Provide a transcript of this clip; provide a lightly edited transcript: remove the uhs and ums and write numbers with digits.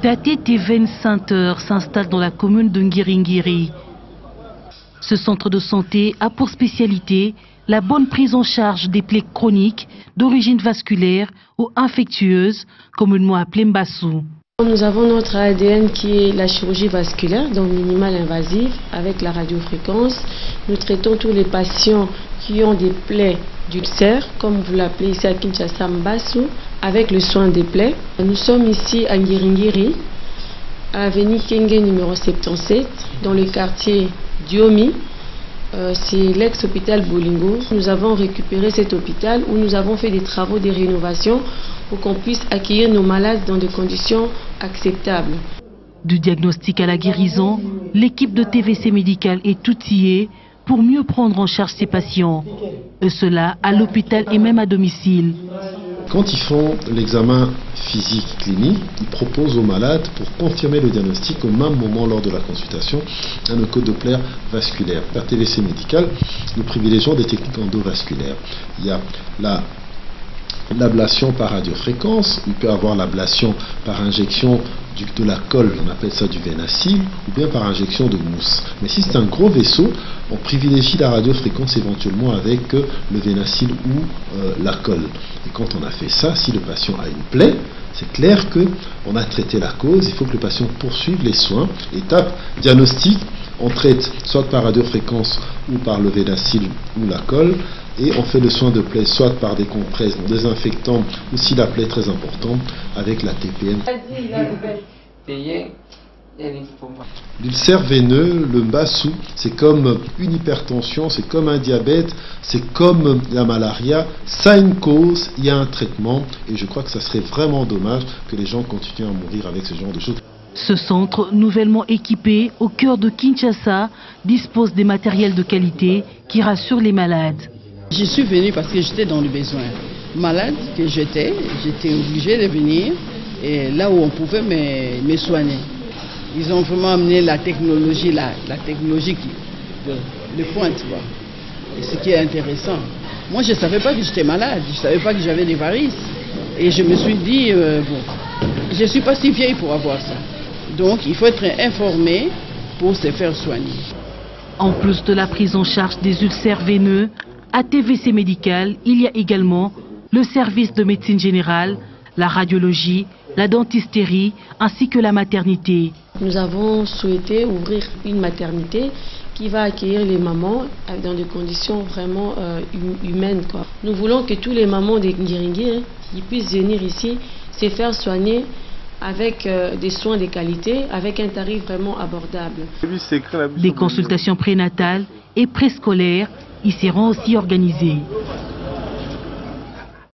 Tate Vein Center s'installe dans la commune de Ngiringiri. Ce centre de santé a pour spécialité la bonne prise en charge des plaies chroniques d'origine vasculaire ou infectieuse, communément appelée Mbassou. Nous avons notre ADN qui est la chirurgie vasculaire, donc minimale invasive, avec la radiofréquence. Nous traitons tous les patients qui ont des plaies d'ulcères, comme vous l'appelez ici à Kinshasa, Mbassou, avec le soin des plaies. Nous sommes ici à Ngiringiri, à l'avenue Kenge numéro 77, dans le quartier Diomi. C'est l'ex-hôpital Bolingo. Nous avons récupéré cet hôpital où nous avons fait des travaux de rénovation pour qu'on puisse accueillir nos malades dans des conditions acceptables. Du diagnostic à la guérison, l'équipe de TVC Médical est outillée pour mieux prendre en charge ses patients. Et cela à l'hôpital et même à domicile. Quand ils font l'examen physique clinique, ils proposent aux malades, pour confirmer le diagnostic au même moment lors de la consultation, un écho-doppler vasculaire. Par TVC Médical, nous privilégions des techniques endovasculaires. Il y a l'ablation par radiofréquence, il peut avoir l'ablation par injection de la colle, on appelle ça du Vénacil, ou bien par injection de mousse. Mais si c'est un gros vaisseau, on privilégie la radiofréquence éventuellement avec le Vénacil ou la colle. Et quand on a fait ça, si le patient a une plaie, c'est clair qu'on a traité la cause, il faut que le patient poursuive les soins. Étape diagnostic, on traite soit par radiofréquence ou par le Vénacil ou la colle, et on fait le soin de plaie soit par des compresses désinfectants ou si la plaie est très importante avec la TPM. L'ulcère veineux, le Mbassou, c'est comme une hypertension, c'est comme un diabète, c'est comme la malaria. Ça a une cause, il y a un traitement et je crois que ça serait vraiment dommage que les gens continuent à mourir avec ce genre de choses. Ce centre, nouvellement équipé au cœur de Kinshasa, dispose des matériels de qualité qui rassurent les malades. Je suis venue parce que j'étais dans le besoin. Malade que j'étais obligée de venir et là où on pouvait me soigner. Ils ont vraiment amené la technologie de pointe, quoi. Et ce qui est intéressant. Moi, je ne savais pas que j'étais malade, je ne savais pas que j'avais des varices. Et je me suis dit, bon, je ne suis pas si vieille pour avoir ça. Donc, il faut être informé pour se faire soigner. En plus de la prise en charge des ulcères veineux, à TVC Médical, il y a également le service de médecine générale, la radiologie, la dentisterie ainsi que la maternité. Nous avons souhaité ouvrir une maternité qui va accueillir les mamans dans des conditions vraiment humaines, quoi. Nous voulons que tous les mamans de Ngiringiri puissent venir ici se faire soigner avec des soins de qualité, avec un tarif vraiment abordable. Des consultations prénatales et préscolaires y seront aussi organisées.